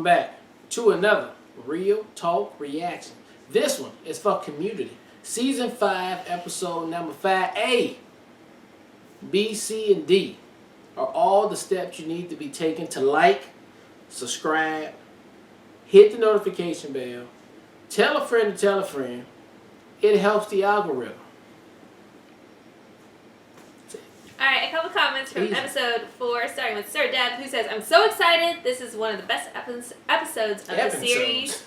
welcome back to another Real Talk Reaction. This one is for Community. Season 5, episode number 5. A, B, C, and D are all the steps you need to be taken to like, subscribe, hit the notification bell, tell a friend to tell a friend. It helps the algorithm. Alright, a couple comments from episode 4, starting with Sir Deb, who says, I'm so excited. This is one of the best episodes of the series.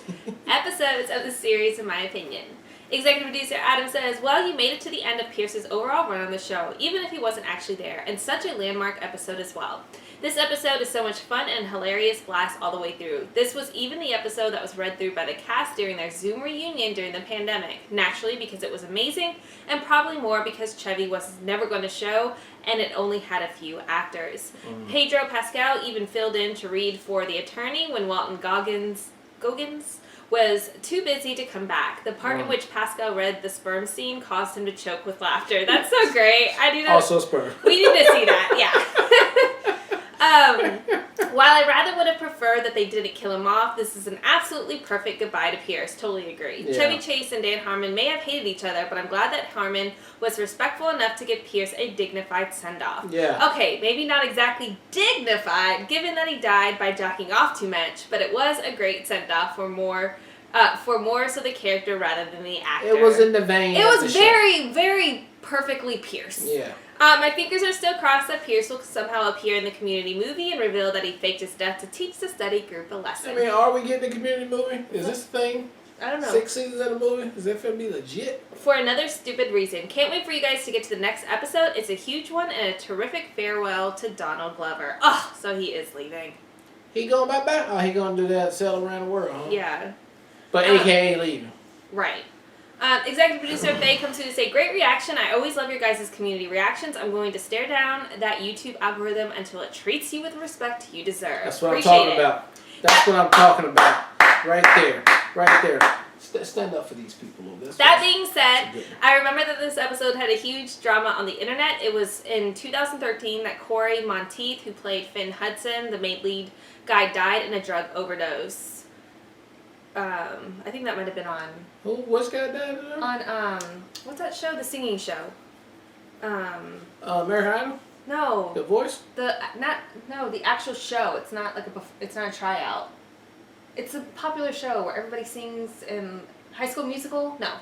Episodes of the series, in my opinion. Executive producer Adam says, well, you made it to the end of Pierce's overall run on the show, even if he wasn't actually there, and such a landmark episode as well. This episode is so much fun and hilarious blast all the way through. This was even the episode that was read through by the cast during their Zoom reunion during the pandemic. Naturally, because it was amazing, and probably more because Chevy was never going to show, and it only had a few actors. Pedro Pascal even filled in to read for the attorney when Walton Goggins was too busy to come back. The part in which Pascal read the sperm scene caused him to choke with laughter. That's so great. I do not. Also sperm. We need to see that, yeah. While I rather would have preferred that they didn't kill him off, this is an absolutely perfect goodbye to Pierce. Totally agree. Yeah. Chevy Chase and Dan Harmon may have hated each other, but I'm glad that Harmon was respectful enough to give Pierce a dignified send-off. Yeah. Okay, maybe not exactly dignified, given that he died by jacking off too much, but it was a great send-off for more so the character rather than the actor. It was in the vein. It was very, very perfectly Pierce. Yeah. My fingers are still crossed that Pierce will somehow appear in the Community movie and reveal that he faked his death to teach the study group a lesson. I mean, are we getting a Community movie? Is this the thing? I don't know. 6 seasons of the movie? Is that going to be legit? For another stupid reason. Can't wait for you guys to get to the next episode. It's a huge one and a terrific farewell to Donald Glover. Oh, so he is leaving. He going bye-bye? Oh, he going to do that sail around the world, huh? Yeah. But AKA leaving. Right. Executive producer Faye comes to say, great reaction. I always love your guys' community reactions. I'm going to stare down that YouTube algorithm until it treats you with the respect you deserve. That's what I'm talking about. That's what I'm talking about. Right there. Right there. Stand up for these people a little bit. That being said, I remember that this episode had a huge drama on the internet. It was in 2013 that Corey Monteith, who played Finn Hudson, the main lead guy, died in a drug overdose. I think that might have been on... What's guy died in there? On, what's that show? The singing show. American Idol? No. The Voice? The actual show. It's not like it's not a tryout. It's a popular show where everybody sings in High School Musical. No.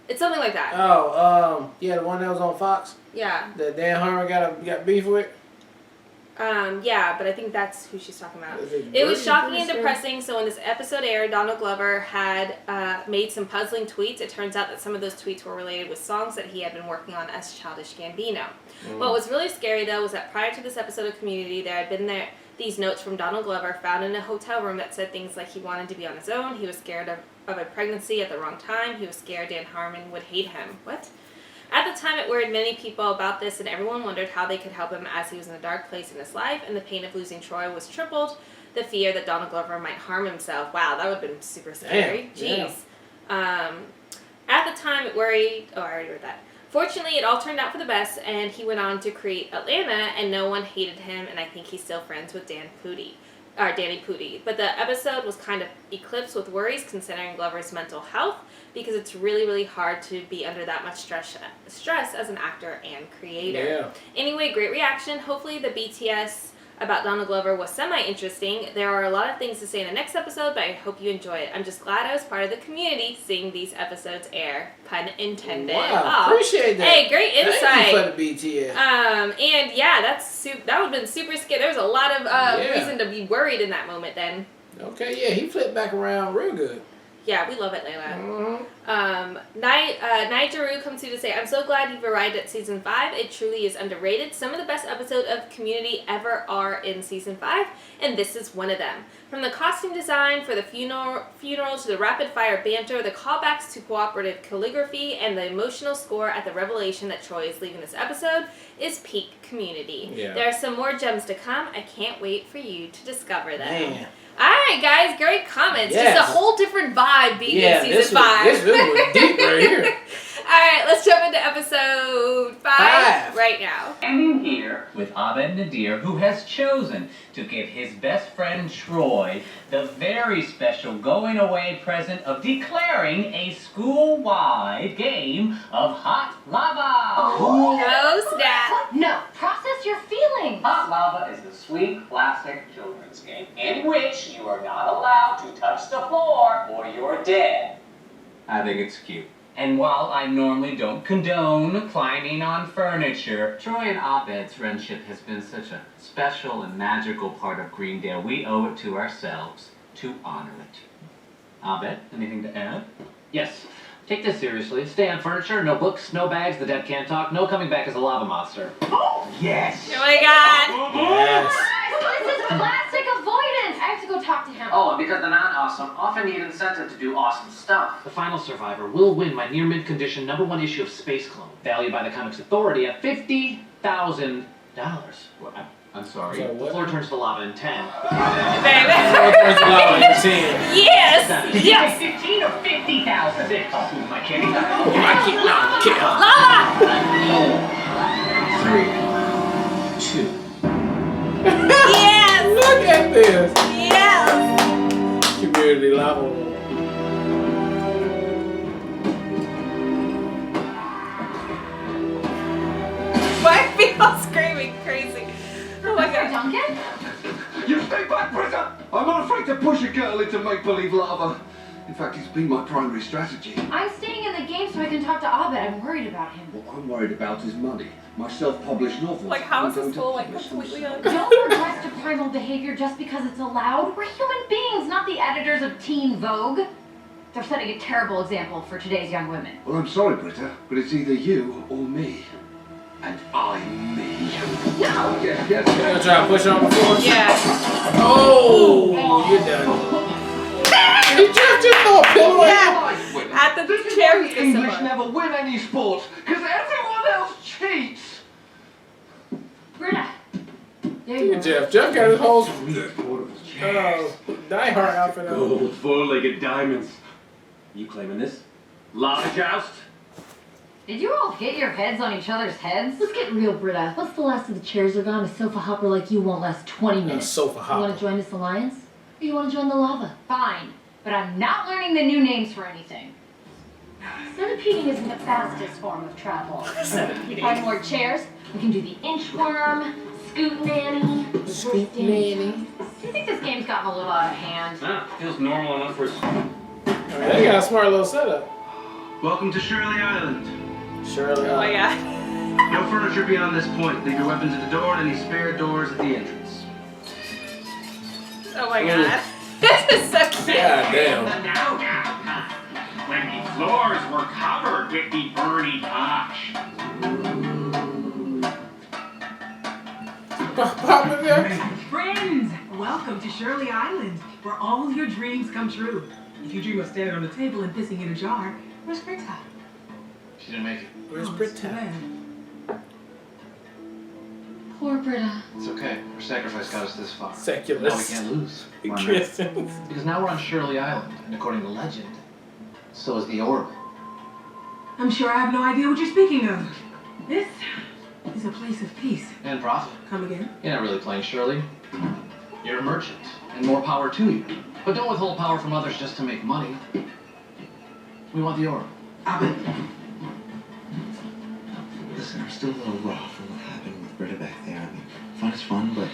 It's something like that. Oh, yeah, the one that was on Fox? Yeah. That Dan Harmon got beef with? Yeah, but I think that's who she's talking about. It was shocking and depressing, so when this episode aired, Donald Glover had made some puzzling tweets. It turns out that some of those tweets were related with songs that he had been working on as Childish Gambino. What was really scary, though, was that prior to this episode of Community, there had been these notes from Donald Glover found in a hotel room that said things like he wanted to be on his own, he was scared of a pregnancy at the wrong time, he was scared Dan Harmon would hate him. What? At the time, it worried many people about this, and everyone wondered how they could help him as he was in a dark place in his life, and the pain of losing Troy was tripled. The fear that Donald Glover might harm himself. Wow, that would have been super scary. Damn. Jeez. Yeah. At the time, it worried... Oh, I already read that. Fortunately, it all turned out for the best, and he went on to create Atlanta, and no one hated him, and I think he's still friends with Danny Pudi. But the episode was kind of eclipsed with worries considering Glover's mental health, because it's really, really hard to be under that much stress as an actor and creator. Yeah. Anyway, great reaction. Hopefully the BTS about Donald Glover was semi-interesting. There are a lot of things to say in the next episode, but I hope you enjoy it. I'm just glad I was part of the community seeing these episodes air. Pun intended. Wow, appreciate that. Hey, great insight. Thank you for the BTS. And yeah, that would have been super scary. There was a lot of reason to be worried in that moment then. Okay, yeah, he flipped back around real good. Yeah, we love Atlanta. Nigeru comes to say, I'm so glad you've arrived at Season 5. It truly is underrated. Some of the best episodes of Community ever are in Season 5, and this is one of them. From the costume design for the funeral to the rapid-fire banter, the callbacks to cooperative calligraphy, and the emotional score at the revelation that Troy is leaving this episode is peak Community. Yeah. There are some more gems to come. I can't wait for you to discover them. Man. Alright guys, great comments. Yes. Just a whole different vibe being in Season 5. This was deep right here. Alright, let's jump into episode 5 right now. Standing here with Abed Nadir, who has chosen to give his best friend Troy the very special going away present of declaring a school-wide game of hot lava. Go snap. No, process your feelings. Hot lava is the sweet classic children's game in which you are not allowed to touch the floor or you're dead. I think it's cute. And while I normally don't condone climbing on furniture, Troy and Abed's friendship has been such a special and magical part of Greendale, we owe it to ourselves to honor it. Abed, anything to add? Yes. Take this seriously. Stay on furniture, no books, no bags, the dead can't talk, no coming back as a lava monster. Oh, yes! Oh my god. Yes. This is classic avoidance. I have to go talk to him. Oh, and because the non-awesome often need incentive to do awesome stuff. The final survivor will win my near-mint condition #1 issue of Space Clone, valued by the Comics Authority at $50,000. I'm sorry. So The what? floor turns to lava in 10. Baby. There's a lot on 10. Yes! Did you Yes! say 15 or 50,000? Oh, my kidding? I keep not kidding. Lava! 4, 3, 2. Yes! Look at this. Yes! Community lava. My feet screaming crazy. Oh my god. Duncan? You stay back, Britta! I'm not afraid to push a girl into make-believe lava. In fact, it's been my primary strategy. I'm staying in the game so I can talk to Abed. I'm worried about him. What I'm worried about is money. My self-published novels. Like, how is I'm this going school to like publish them completely soon. on? Don't request a primal behavior just because it's allowed. We're human beings, not the editors of Teen Vogue. They're setting a terrible example for today's young women. Well, I'm sorry, Britta, but it's either you or me. And I'm me. No! Yes, You gonna try to push on the floor? Yeah. Oh, you're done. Did you just throw a pillow at This At the is chair why with the the English sword. never win any sports, because everyone else cheats. Britta. There you? you go. Jeff got his whole Yes. Die Hard outfit on. Gold, four-legged diamonds. You claiming this? Lava joust? Did you all hit your heads on each other's heads? Let's get real, Britta. Once the last of the chairs are gone, a sofa hopper like you won't last 20 minutes. Sofa You want hopper. to join this alliance? Or you want to join the lava? Fine, but I'm not learning the new names for anything. Centipeding isn't the fastest form of travel. Find more chairs. We can do the inchworm, scoot nanny. Scoop nanny. I think this game's gotten a little out of hand. Nah, feels normal enough for... I mean, they got a smart little setup. Welcome to Shirley Island. Surely. Oh my god. No furniture beyond this point. Leave your weapons at the door and any spare doors at the entrance. Oh my god. This is so cute. God damn. When the floors were covered with the burning ash. Pop it there. Friends, welcome to Shirley Island, where all your dreams come true. If you dream of standing on the table and pissing in a jar, where's Britta? She didn't make it. Where's Oh, it's Britta? too bad. Poor Britta. It's okay. Our sacrifice got us this far. Secular. Now we can't lose. Christians. Because now we're on Shirley Island, and according to legend, so is the orb. I'm sure I have no idea what you're speaking of. This is a place of peace. And profit. Come again? You're not really playing Shirley. You're a merchant, and more power to you. But don't withhold power from others just to make money. We want the orb. Abed. Listen, I'm still a little raw from what happened with Britta back there. I mean, fun is fun, but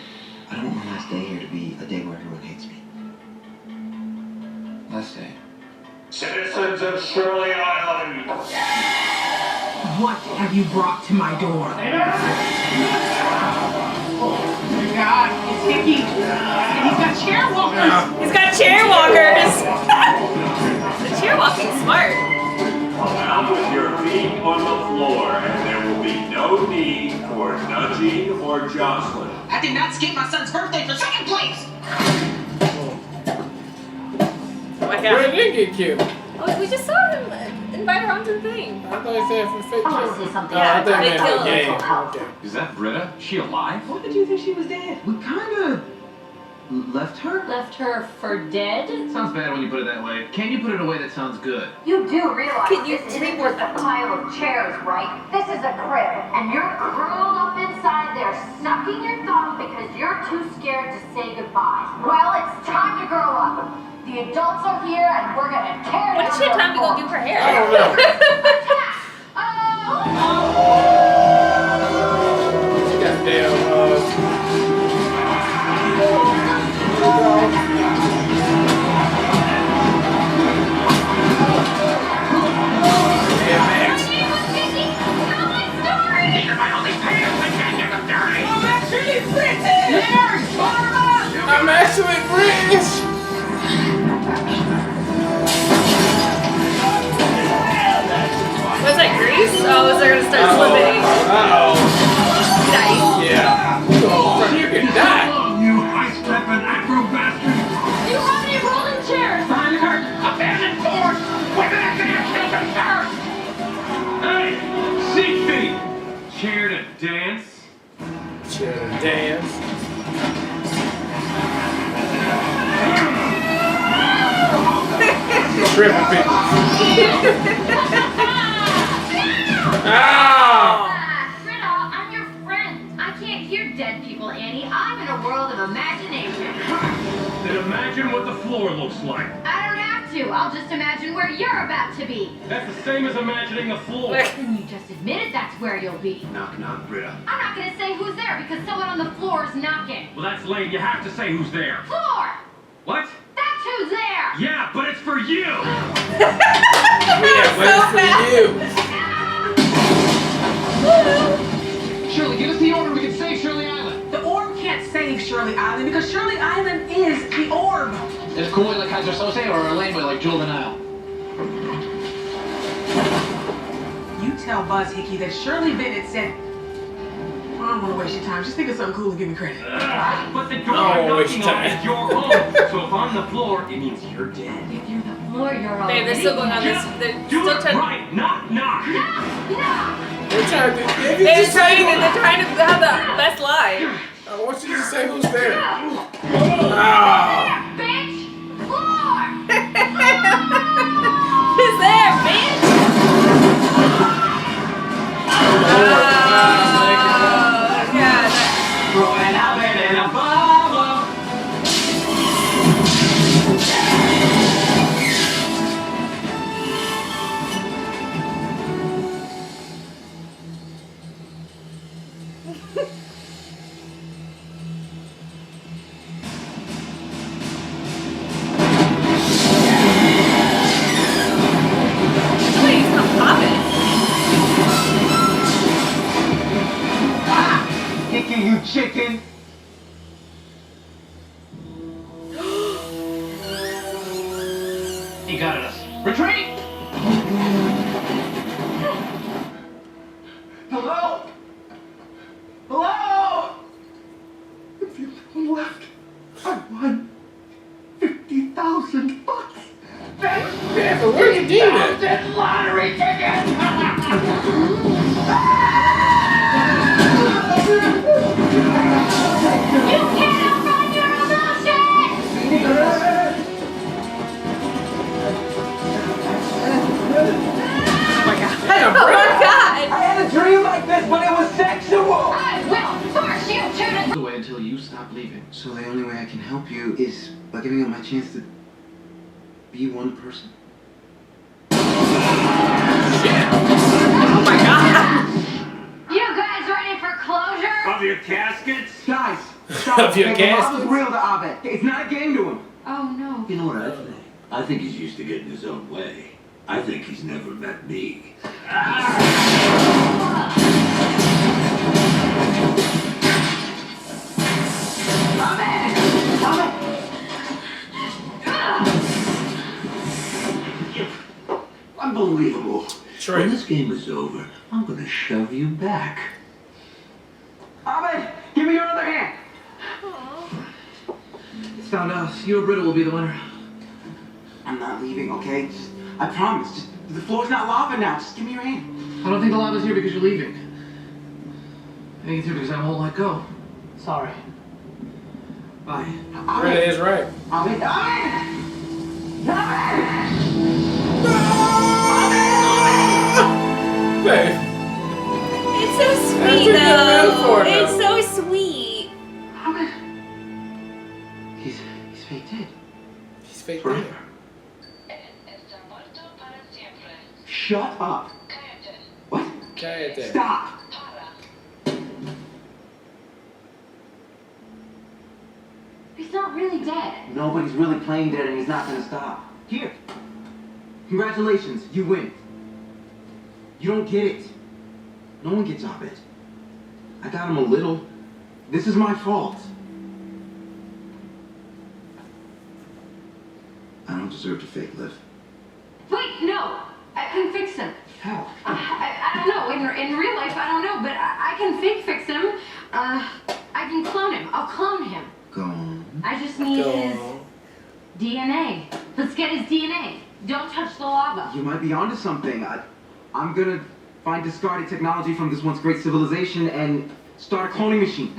I don't want my last day here to be a day where everyone hates me. Last day. Citizens of Shirley Island. What have you brought to my door? Oh my god, it's sticky. And he's got chair walkers. He's got chair walkers. The chair walking's smart. Now with your feet on the floor, and there will be no need for nudging or jostling. I did not skip my son's birthday for second place. Oh my Where god. did it get killed? Oh, we just saw him invite her onto the thing. I thought he said for fake I want kill. to say something. Oh, I thought they he meant for killed game. him. Okay. Is that Britta? She alive? What did you think she was dead? We kinda Left her? Left her for dead? Sounds bad when you put it that way. Can you put it in a way that sounds good? You do realize Can you this isn't reword just a pile of chairs, right? This is a crib, and you're curled up inside there sucking your thumb because you're too scared to say goodbye. Well, it's time to grow up. The adults are here, and we're gonna tear When down did she have your time to go fort. do her hair? I don't know. Attack! Goddamn, I'm actually British! Was that Grease? Oh, was there gonna start slipping? Uh-oh. Nice. Yeah. Oh, you can die. You high-stepping acro bastard! You have any rolling chairs? Behind the curtain, abandoned force! Wait a minute, kill them first! Hey! Seat feet! Chair to dance? Chair to dance. Tripping people. Ah! Britta, I'm your friend. I can't hear dead people, Annie. I'm in a world of imagination. Then imagine what the floor looks like. I don't have to. I'll just imagine where you're about to be. That's the same as imagining the floor. Then you just admitted that's where you'll be. Knock, knock, Britta. I'm not gonna say who's there because someone on the floor is knocking. Well, that's lame. You have to say who's there. Floor! What? That's who's there! Yeah, but it's for you! Yeah, but for you. Shirley, give us the order. We can save Shirley Island. The orb can't save Shirley Island because Shirley Island is the orb. Is it cool like Kaiser Sose or a lame boy like Jewel of the Nile? You tell Buzz Hickey that Shirley Bennett said, I don't want to waste your time. Just think of something cool and give me credit. But the door Oh, I'm waste knocking on time. is your home. So if I'm the floor, it means you're dead. If you're the floor, you're all Babe, they're still going on this. They're Do still it trying. right! Knock, knock! They're trying to. If you They're just say trying to have the best line. I want you to say who's there. Ah. Bitch! Floor! Who's there, bitch? Oh, God. Growing up in a bubble. Somebody's not popping. Hickey, you chicken! He got at us. Retreat! Hello? Hello? If you left, I won $50,000. Yeah, but where you do that? That lottery ticket! You can't outrun your emotions! Damn, Oh bro. my God. I had a dream like this, but it was sexual! I will force you to The way until you stop leaving. So the only way I can help you is by giving up my chance to be one person. Oh my God. You guys ready for closure? Of your caskets? Guys, Of your Hey, the caskets? love is real to Abed. It's not a game to him. Oh no. You know what I think? I think he's used to getting his own way. I think he's never met me. Unbelievable. True. When this game is over, I'm gonna shove you back. Abed, give me your other hand! It's found out. You or Britta will be the winner. I'm not leaving, okay? I promise. The floor's not lava now. Just give me your hand. I don't think the lava's here because you're leaving. I think it's here because I won't let go. Sorry. Bye. Really is right. Ahmed! Babe. It's so sweet, That's a good metaphor, though. It's though. so sweet. He's fake dead. He's fake Forever. dead. Shut up. What? Cállate. Stop. He's not really dead. Nobody's really playing dead and he's not gonna stop. Here. Congratulations, you win. You don't get it. No one gets Abed. I got him a little. This is my fault. I don't deserve to fake live. Wait, no. I can fix him. How? I don't know. In real life, I don't know, but I can fix him. I can clone him. I'll clone him. Go on. I just need Go his on. DNA. Let's get his DNA. Don't touch the lava. You might be onto something. I'm gonna find discarded technology from this once great civilization and start a cloning machine.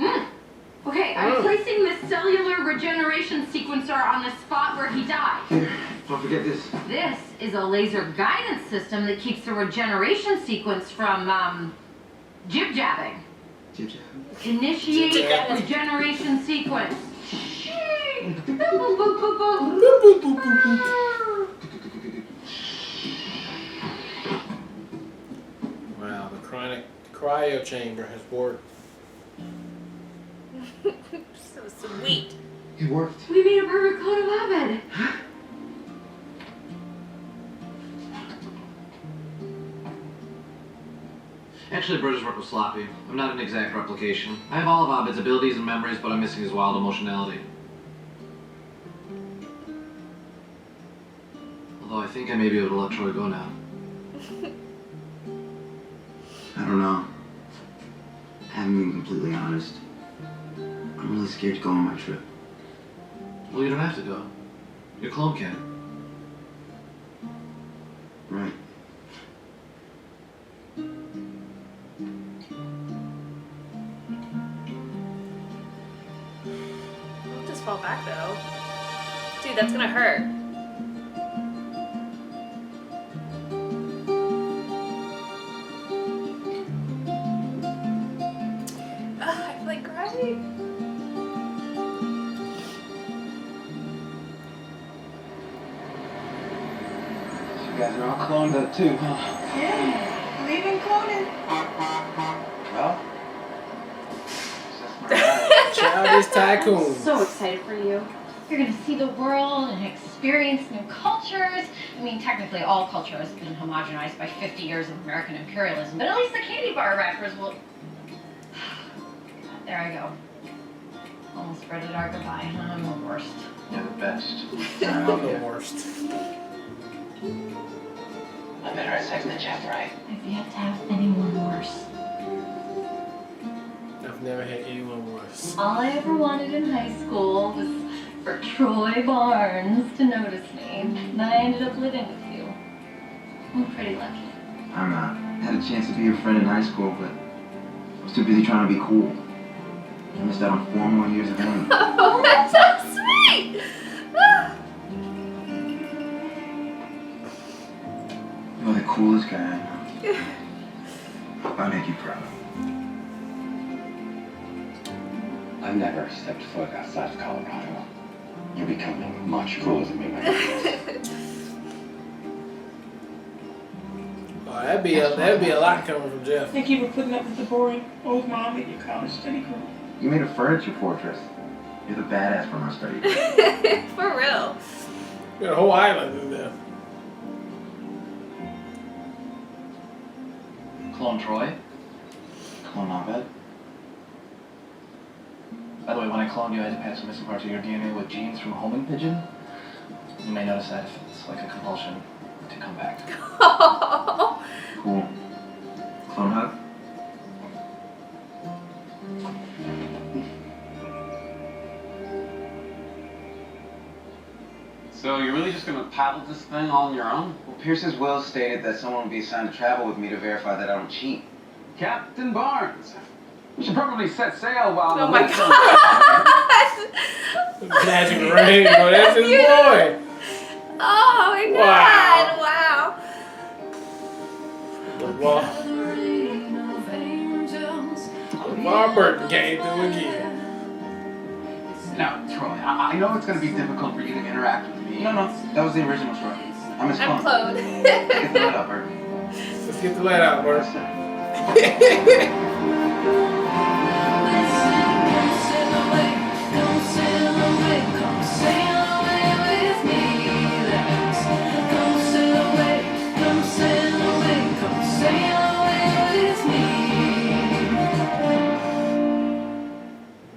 Okay, I'm placing the cellular regeneration sequencer on the spot where he died. Here, don't forget this. This is a laser guidance system that keeps the regeneration sequence from, jib-jabbing. Jib-jab. Initiate Jib-jab. regeneration sequence. Wow, the cryo chamber has worked. So sweet. It worked. We made a perfect clone of Abed. Actually, Bridger's work was sloppy. I'm not an exact replication. I have all of Abed's abilities and memories, but I'm missing his wild emotionality. Although I think I may be able to let Troy go now. I don't know. I haven't been completely honest. I'm really scared to go on my trip. Well, you don't have to go. Your clone can. Right. Don't just fall back, though. Dude, that's gonna hurt. Ugh, I feel like crying. You guys are all cloned up too, huh? Yeah, leaving cloning. Well, it's just my life. Childish tycoon. So excited for you. You're gonna see the world and experience new cultures. I mean, technically all culture has been homogenized by 50 years of American imperialism, but at least the candy bar wrappers will... There I go. Almost spread it our goodbye. I'm the worst. You're the best. I'm the worst. I better have sex than Jeff, right? I've yet to have anyone worse. I've never had anyone worse. All I ever wanted in high school was for Troy Barnes to notice me, and I ended up living with you. I'm pretty lucky. I'm not. Had a chance to be your friend in high school, but I was too busy trying to be cool. I missed out on 4 more years of learning. Oh, that's so sweet! You're the coolest guy I know. Hope I make you proud. I've never stepped foot outside of Colorado. You're becoming much cooler than me, my friend. Oh, that'd be a lot coming from Jeff. Think you were putting up with the boring old mom at your college study group. You made a furniture fortress. You're the badass from our study group. For real. You got a whole island in there. Clone Troy? Clone Abed? By the way, when I cloned you, I had to patch some missing parts of your DNA with genes from a homing pigeon. You may notice that it's like a compulsion to come back. Cool. Clone hug? So you're really just gonna paddle this thing all on your own? Well, Pierce's will stated that someone will be assigned to travel with me to verify that I don't cheat. Captain Barnes, we should probably set sail while Oh the my winds god! Magic Rain, bro. That's his boy. Oh my god! Wow. LeVar Burton came through again. Now, Troy, I know it's going to be difficult for you to interact with me. No, that was the original Troy. I'm his clone. clone. Get the lead out, Bert. Let's get the lead out, Bert.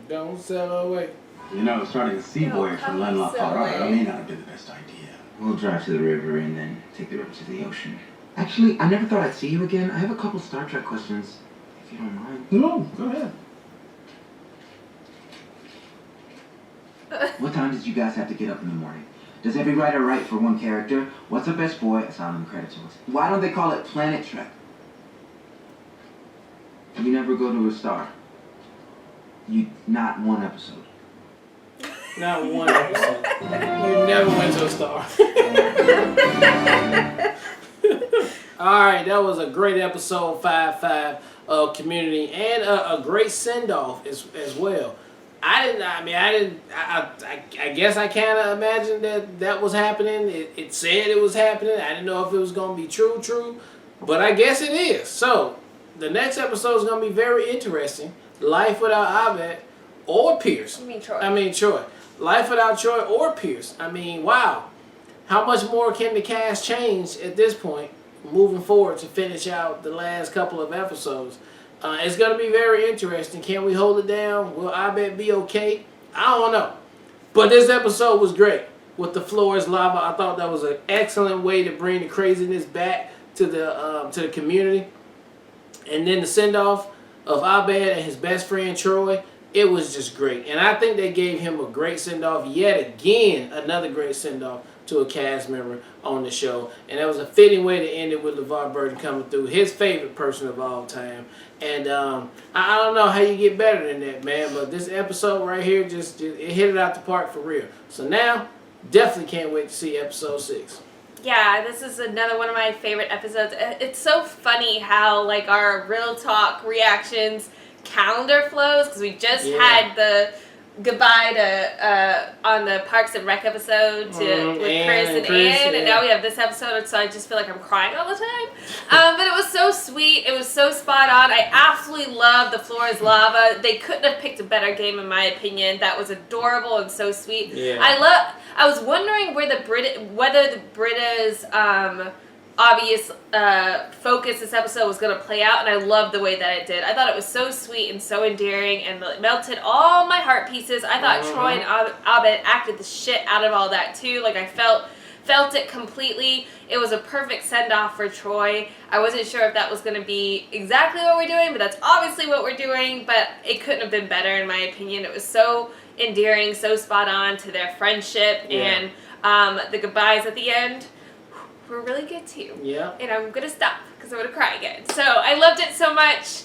Don't sail away. You know, starting a sea voyage from landlocked Colorado may not have been the best idea. We'll drive to the river and then take the river to the ocean. Actually, I never thought I'd see you again. I have a couple Star Trek questions, if you don't mind. No, go ahead. What time did you guys have to get up in the morning? Does every writer write for one character? What's the best boy? It's not on the credits list. Why don't they call it Planet Trek? You never go to a star. Not one episode. Not one episode. You never went to a star. Alright, that was a great episode 5-5 of Community and a great send-off as well. I guess I kind of imagined that was happening. It said it was happening. I didn't know if it was going to be true, but I guess it is. So, the next episode is going to be very interesting. Life without Abed or Pierce. I mean Troy. Life without Troy or Pierce. I mean, wow. How much more can the cast change at this point, moving forward to finish out the last couple of episodes? It's going to be very interesting. Can we hold it down? Will Abed be okay? I don't know. But this episode was great. With the floor is lava, I thought that was an excellent way to bring the craziness back to the community. And then the send-off of Abed and his best friend Troy, it was just great. And I think they gave him a great send-off yet again, another great send-off to a cast member on the show. And that was a fitting way to end it with LeVar Burton coming through, his favorite person of all time. And I don't know how you get better than that, man, but this episode right here, just it hit it out the park for real. So now, definitely can't wait to see episode 6. Yeah, this is another one of my favorite episodes. It's so funny how, like, our real talk reactions calendar flows, because we just had the goodbye to on the Parks and Rec episode with Chris and Ann, and now we have this episode, so I just feel like I'm crying all the time. But it was so sweet. It was so spot on. I absolutely love The Floor is Lava. They couldn't have picked a better game, in my opinion. That was adorable and so sweet. Yeah. I was wondering whether the Brita's obvious focus this episode was going to play out, and I loved the way that it did. I thought it was so sweet and so endearing, and it melted all my heart pieces. I thought Troy and Abed acted the shit out of all that too. Like, I felt it completely. It was a perfect send-off for Troy. I wasn't sure if that was going to be exactly what we're doing, but that's obviously what we're doing. But it couldn't have been better, in my opinion. It was so endearing, so spot on to their friendship, and the goodbyes at the end were really good too. Yeah. And I'm gonna stop because I'm gonna cry again. So I loved it so much.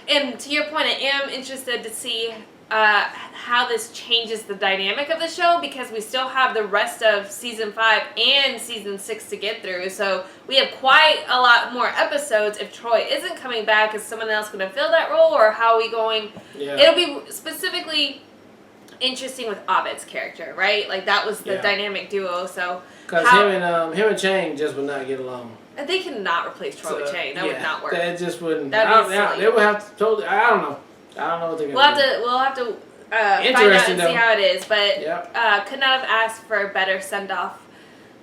And to your point, I am interested to see how this changes the dynamic of the show, because we still have the rest of season 5 and season 6 to get through. So we have quite a lot more episodes. If Troy isn't coming back, is someone else going to fill that role, or how are we going? Yeah. It'll be specifically interesting with Abed's character, right? Like, that was the dynamic duo. So because him and Chang just would not get along. They cannot replace Troy with Chang. That would not work. That just wouldn't. That'd be silly. They would have to totally. I don't know what they're gonna do. We'll have to find out and see how it is. But could not have asked for a better send off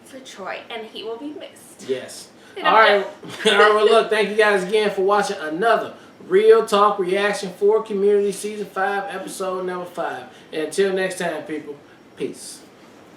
for Troy, and he will be missed. Yes. All right. Well, look. Thank you guys again for watching another Real Talk Reaction for Community Season 5, Episode number 5. And until next time, people. Peace.